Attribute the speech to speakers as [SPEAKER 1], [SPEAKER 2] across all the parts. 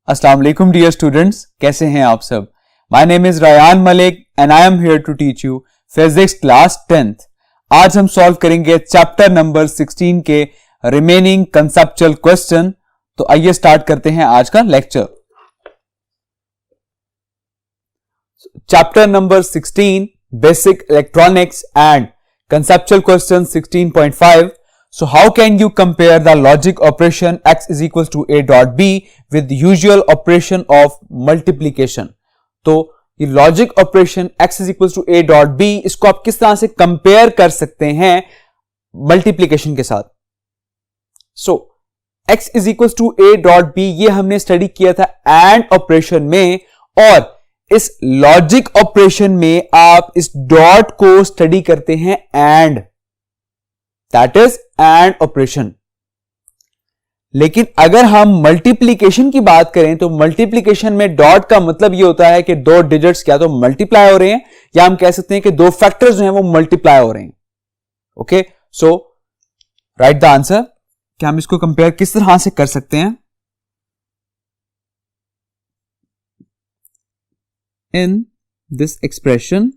[SPEAKER 1] अस्सलाम वालेकुम dear students, कैसे हैं आप सब। My name is Rayan Malik and I am here to teach you physics class 10th। आज हम सॉल्व करेंगे चैप्टर नंबर 16 के रिमेनिंग कंसेप्चुअल क्वेश्चन। तो आइए स्टार्ट करते हैं आज का lecture. Chapter number 16 basic electronics and conceptual question 16.5। So how can you compare the logic operation x is equals to a dot b with usual operation of multiplication? तो ये logic operation x is equals to a dot b, इसको आप किस तरह से compare कर सकते हैं मल्टीप्लीकेशन के साथ। सो x is equals to a dot b ये हमने स्टडी किया था एंड ऑपरेशन में, और इस लॉजिक ऑपरेशन में आप इस डॉट को स्टडी करते हैं and, that is and operation. लेकिन अगर हम मल्टीप्लीकेशन की बात करें तो मल्टीप्लीकेशन में डॉट का मतलब यह होता है कि दो डिजिट्स क्या तो मल्टीप्लाई हो रहे हैं, या हम कह सकते हैं कि दो फैक्टर्स जो हैं वो मल्टीप्लाई हो रहे हैं। Okay, so right the answer कि हम इसको कंपेयर किस तरह से कर सकते हैं। In this expression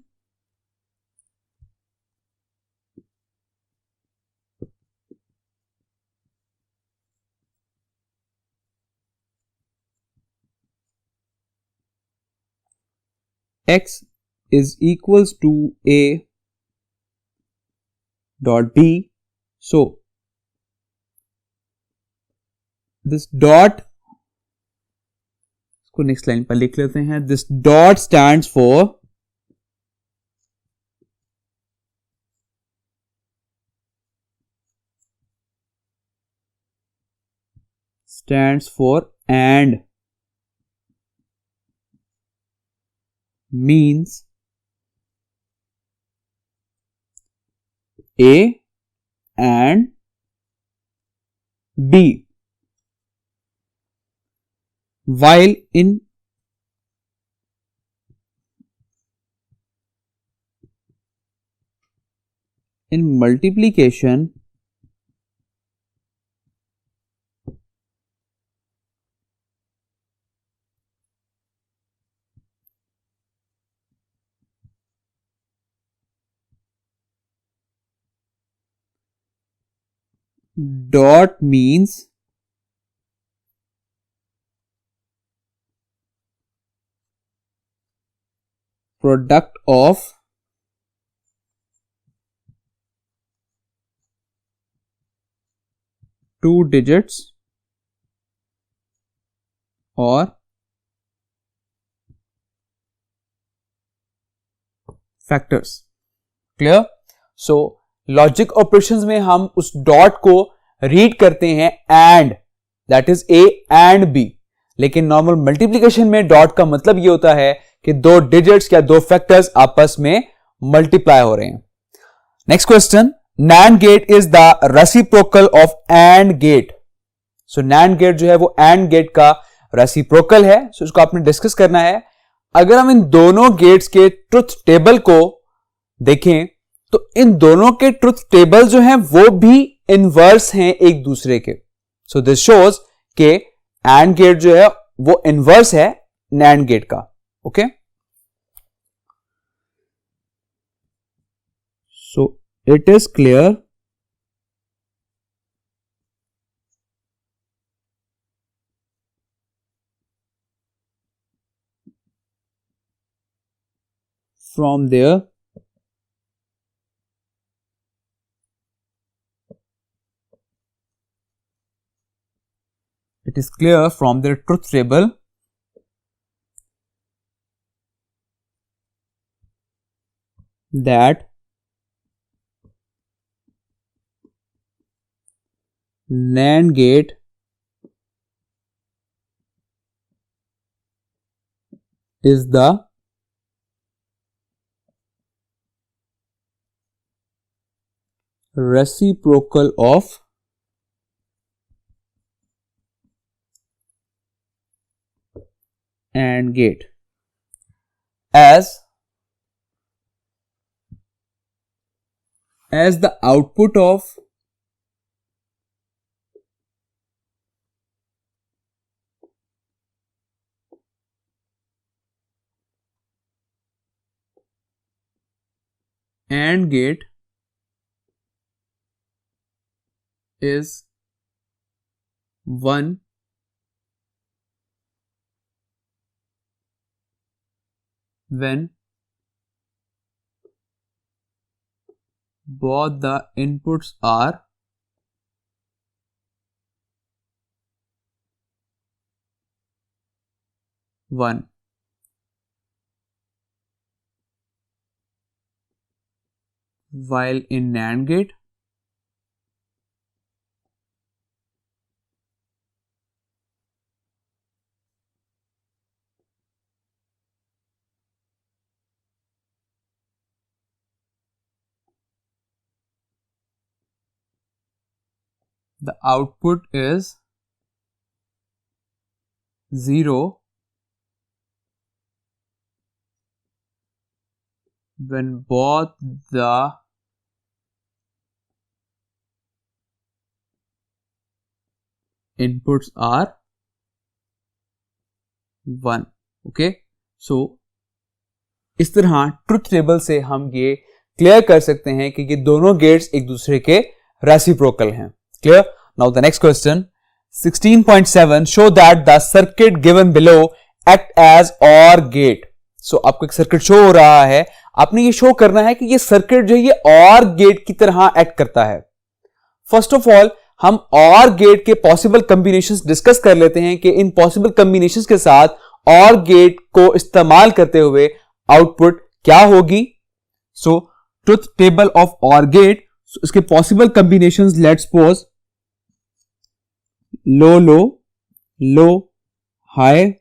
[SPEAKER 1] x is equals to a dot b. So this dot, इसको नेक्स्ट लाइन पर लिख लेते हैं। This dot stands for and, means A and B, while in multiplication dot means product of two digits or factors. Clear. So logic operations में हम उस dot को read करते हैं and, that is A and B. लेकिन normal multiplication में dot का मतलब ये होता है कि दो डिजिट्स या दो फैक्टर्स आपस में मल्टीप्लाई हो रहे हैं। Next question, NAND gate is the reciprocal of and gate. So NAND gate जो है वो एंड गेट का रेसिप्रोकल है। सो इसको आपने डिस्कस करना है। अगर हम इन दोनों गेट्स के ट्रुथ टेबल को देखें तो इन दोनों के ट्रुथ टेबल जो हैं वो भी इनवर्स हैं एक दूसरे के। सो दिस शोज के एंड गेट जो है वो इनवर्स है NAND गेट का। Okay, so it is clear from there it is clear from their truth table that NAND gate is the reciprocal of AND gate, as the output of AND gate is 1 when both the inputs are one. While in NAND gate, the output is 0 when both the inputs are 1. Okay, सो इस तरह truth table से हम ये clear कर सकते हैं कि ये दोनों गेट्स एक दूसरे के रेसिप्रोकल हैं. Clear? Now the next question 16.7 show that the circuit given below act as OR gate. So आपको एक सर्किट शो हो रहा है, आपने ये शो करना है कि ये सर्किट जो है ये OR गेट की तरह एक्ट करता है. फर्स्ट ऑफ ऑल हम OR गेट के पॉसिबल कॉम्बिनेशंस डिस्कस कर लेते हैं कि इन पॉसिबल कॉम्बिनेशंस के साथ OR गेट को इस्तेमाल करते हुए आउटपुट क्या होगी. So truth table of OR gate, इसके possible combinations, let's suppose low low low high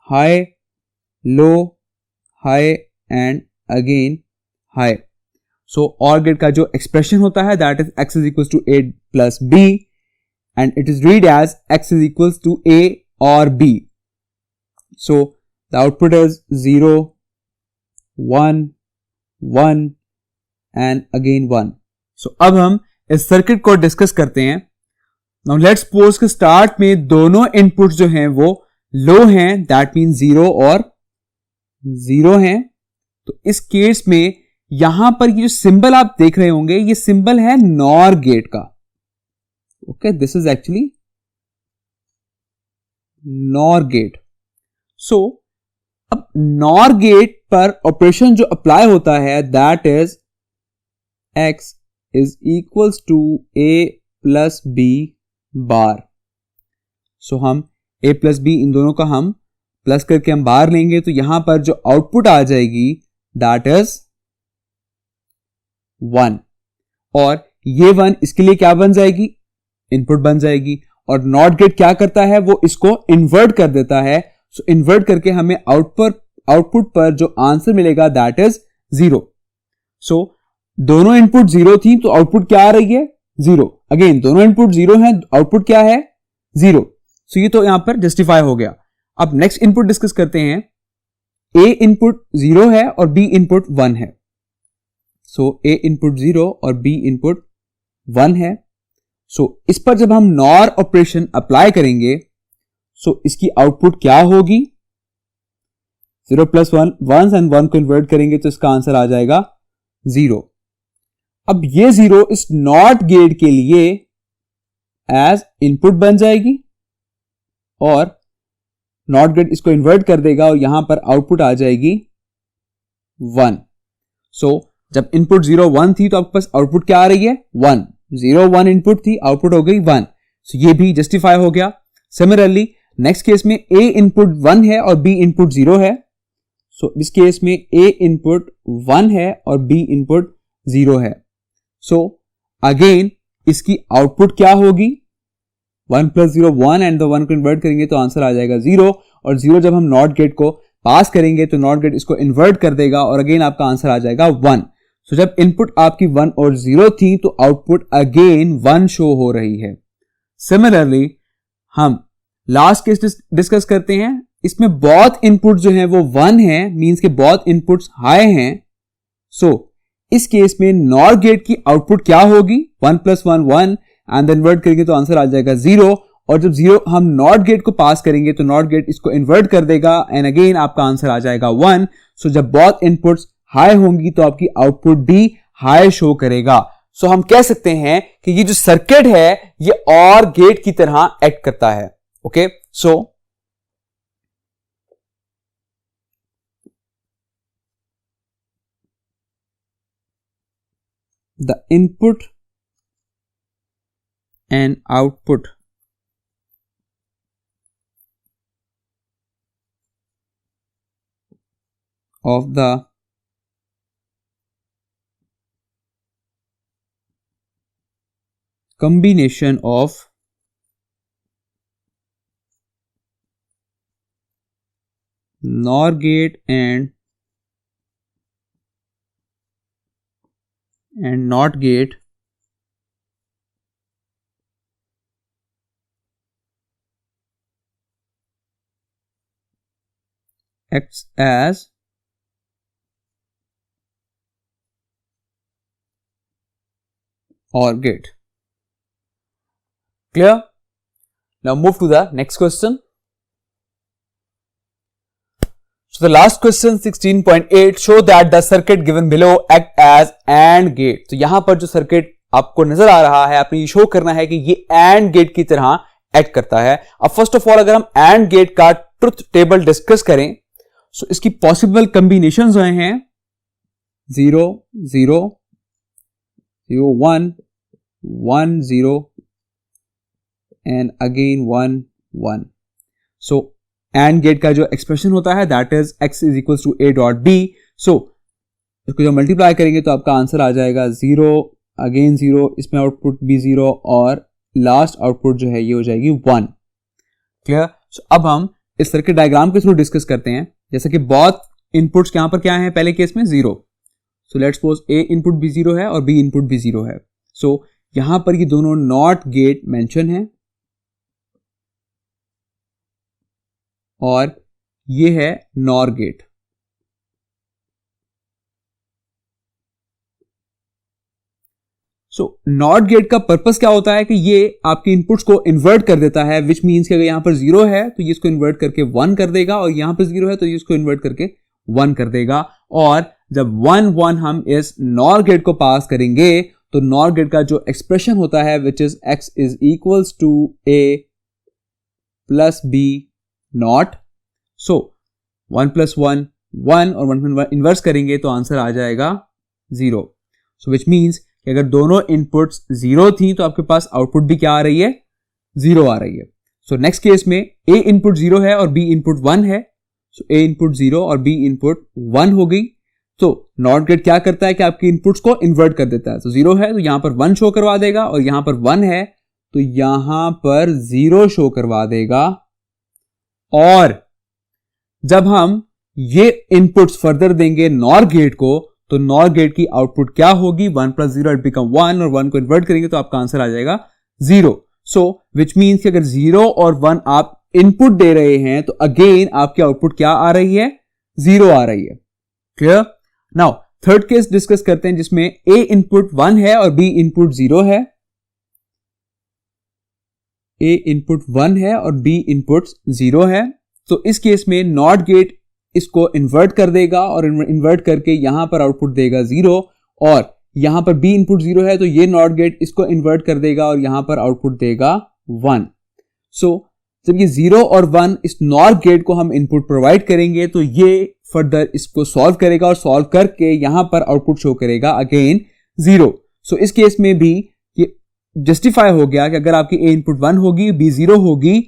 [SPEAKER 1] high low high and again high. So OR gate का जो एक्सप्रेशन होता है that is x is equal to a plus b and it is read as x is equal to a और b. So the output is 0 1 1 and again 1. So अब हम इस circuit को discuss करते हैं. नाउ लेट्स सपोज कि start में दोनों इनपुट्स जो हैं वो लो हैं, दैट मीन 0 और 0 हैं. तो इस केस में यहां पर ये जो सिंबल आप देख रहे होंगे ये सिंबल है NOR गेट का. Okay, this is actually NOR gate. So अब NOR गेट पर ऑपरेशन जो अप्लाई होता है that is x is equals to a plus b bar. So हम a प्लस b इन दोनों का हम प्लस करके हम बाहर लेंगे तो यहां पर जो आउटपुट आ जाएगी दैट इज 1 और ये 1 इसके लिए क्या बन जाएगी, इनपुट बन जाएगी. और नॉट गेट क्या करता है, वो इसको इन्वर्ट कर देता है. सो इन्वर्ट करके हमें आउटपुट पर जो आंसर मिलेगा दैट इज 0. सो दोनों इनपुट 0 थी तो आउटपुट क्या आ रही है, 0. अगेन दोनों इनपुट 0 है, आउटपुट क्या है, 0. सो ये तो यहां पर जस्टिफाई हो गया. अब नेक्स्ट इनपुट डिस्कस करते हैं. A इनपुट 0 है और B इनपुट 1 है. सो A इनपुट 0 और B इनपुट 1 है. सो इस पर जब हम NOR ऑपरेशन अप्लाई करेंगे सो इसकी आउटपुट क्या होगी, 0 प्लस 1 1 एंड 1 को इन्वर्ट करेंगे तो इसका आंसर आ जाएगा 0. अब ये 0 इस नॉट गेट के लिए एज इनपुट बन जाएगी और नॉट गेट इसको इन्वर्ट कर देगा और यहां पर आउटपुट आ जाएगी 1. सो जब इनपुट 0 1 थी तो आपके पास आउटपुट क्या आ रही है, 1. 0 1 इनपुट थी, आउटपुट हो गई 1. सो ये भी जस्टिफाई हो गया. सिमिलरली नेक्स्ट केस में A इनपुट 1 है और B इनपुट 0 है. सो इस केस में A इनपुट 1 है और B इनपुट 0 है. सो अगेन इसकी आउटपुट क्या होगी, 1 प्लस 0 1 एंड द 1 को इन्वर्ट करेंगे तो आंसर आ जाएगा 0. और 0 जब हम नॉट गेट को पास करेंगे तो नॉट गेट इसको इन्वर्ट कर देगा और अगेन आपका आंसर आ जाएगा 1. सो जब इनपुट आपकी 1 और 0 थी तो आउटपुट अगेन 1 शो हो रही है. सिमिलरली हम लास्ट केस डिस्कस करते हैं. इसमें बहुत इनपुट जो है वो 1 है, मींस के बहुत इनपुट्स हाई हैं. सो इस केस में नॉर गेट की आउटपुट क्या होगी, 1 प्लस 1 1 एंड इन्वर्ट करेंगे तो आंसर आ जाएगा 0. और जब 0 हम नॉट गेट को पास करेंगे तो नॉट गेट इसको इन्वर्ट कर देगा एंड अगेन आपका आंसर आ जाएगा 1. सो जब बहुत इनपुट्स हाई होंगी तो आपकी आउटपुट भी हाई शो करेगा। सो हम कह सकते हैं कि ये जो सर्किट है ये और गेट की तरह एक्ट करता है। Okay, so the input and output of the combination of NOR gate and NOT gate acts as OR gate. Clear? Now move to the next question. So the last question 16.8 show that the circuit given below act as AND gate. तो यहां पर जो circuit आपको नजर आ रहा है आपने ये शो करना है कि ये AND गेट की तरह एक्ट करता है। अब फर्स्ट ऑफ ऑल अगर हम AND गेट का ट्रुथ टेबल डिस्कस करें तो इसकी पॉसिबल कॉम्बिनेशंस जो हैं 0 0 0 1 1 0 and again 1 1. So AND gate का जो एक्सप्रेशन होता है that is x is equal to a dot b. So इसको जब मल्टीप्लाई करेंगे तो आपका आंसर आ जाएगा 0 अगेन 0, इसमें आउटपुट भी 0 और लास्ट आउटपुट जो है ये हो जाएगी 1. क्लियर? सो अब हम इस सर्किट डायग्राम के थ्रू डिस्कस करते हैं। जैसे कि बहुत इनपुट्स यहां पर क्या है, पहले केस में 0, so let's suppose a input भी 0 है और b इनपुट भी 0 है। सो यहां पर ये दोनों नॉट गेट मेंशन है और ये है nor gate. So not gate का पर्पस क्या होता है कि ये आपके इनपुट्स को इन्वर्ट कर देता है, विच मीन्स कि अगर यहां पर 0 है तो ये इसको इन्वर्ट करके 1 कर देगा और यहां पर 0 है तो ये इसको इन्वर्ट करके 1 कर देगा। और जब 1 1 हम इस नॉर गेट को पास करेंगे तो नॉर गेट का जो एक्सप्रेशन होता है which is x is equals to a plus b not. So 1 plus 1 1 और 1 इन्वर्स करेंगे तो आंसर आ जाएगा 0। सो विच मीन्स कि अगर दोनों इनपुट्स 0 थी तो आपके पास आउटपुट भी क्या आ रही है, 0 आ रही है। सो नेक्स्ट केस में a इनपुट 0 है और b इनपुट 1 है। सो a इनपुट 0 और b इनपुट 1 हो गई। तो नॉट गेट क्या करता है कि आपके इनपुट्स को इन्वर्ट कर देता है। तो 0 है तो यहां पर 1 शो करवा देगा और यहां पर 1 है तो यहां पर 0 शो करवा देगा। और जब हम ये इनपुट्स फर्दर देंगे नॉर गेट को तो नॉर गेट की आउटपुट क्या होगी, 1 प्लस 0 इट बिकम 1 और 1 को इन्वर्ट करेंगे तो आपका आंसर आ जाएगा 0। सो विच मीन्स कि अगर 0 और 1 आप इनपुट दे रहे हैं तो अगेन आपकी आउटपुट क्या आ रही है, 0 आ रही है। Clear? Now third case discuss करते हैं जिसमें a इनपुट 1 है और b इनपुट 0 है। a इनपुट 1 है और b इनपुट 0 है। तो इस केस में नॉट गेट इसको इन्वर्ट कर देगा और इन्वर्ट करके यहां पर आउटपुट देगा 0 और यहां पर b इनपुट 0 है तो ये नॉट गेट इसको इन्वर्ट कर देगा और यहां पर आउटपुट देगा 1। सो जब ये 0 और 1 इस नॉर गेट को हम इनपुट प्रोवाइड करेंगे तो ये फर्दर इसको सॉल्व करेगा और सॉल्व करके यहां पर आउटपुट शो करेगा अगेन 0। सो इस केस में भी ये जस्टिफाई हो गया कि अगर आपकी a इनपुट 1 होगी b 0 होगी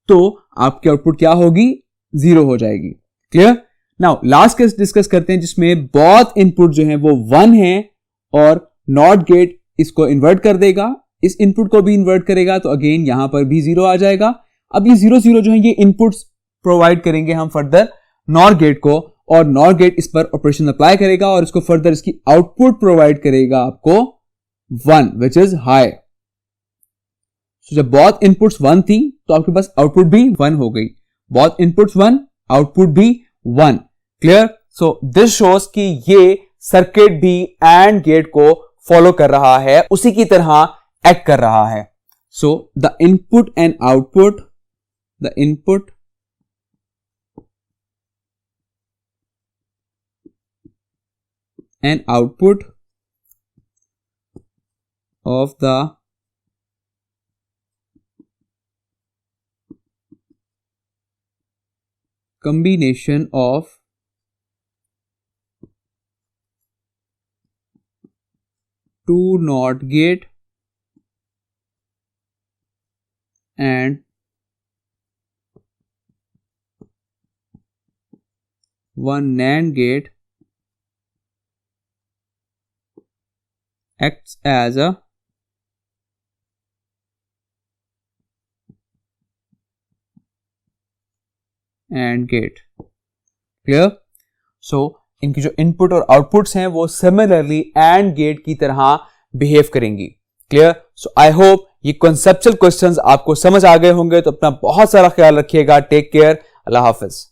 [SPEAKER 1] तो आपकी आउटपुट क्या होगी, 0 हो जाएगी। Clear? Now last case discuss करते हैं जिसमें बहुत इनपुट जो है वो 1 है और नॉट गेट इसको इन्वर्ट कर देगा, इस इनपुट को भी इन्वर्ट करेगा तो अगेन यहां पर भी 0 आ जाएगा। अब ये 0 0 जो है ये इनपुट्स प्रोवाइड करेंगे हम फर्दर नॉर गेट को और नॉर गेट इस पर ऑपरेशन अप्लाई करेगा और इसको फर्दर इसकी आउटपुट प्रोवाइड करेगा आपको 1 विच इज हाई। So, जब बहुत इनपुट्स 1 थी तो आपके पास आउटपुट भी 1 हो गई, बहुत इनपुट्स 1 आउटपुट भी 1। क्लियर? सो दिस शोज कि ये सर्किट भी एंड गेट को फॉलो कर रहा है, उसी की तरह एक्ट कर रहा है। So the input and output, the input an output of the combination of two NOT gate and one NAND gate acts as a AND gate. Clear? So इनकी जो इनपुट और आउटपुट्स हैं वो सिमिलरली AND गेट की तरह behave करेंगी. Clear? So I hope ये conceptual questions आपको समझ आ गए होंगे. तो अपना बहुत सारा ख्याल रखिएगा. Take care. अल्लाह हाफिज.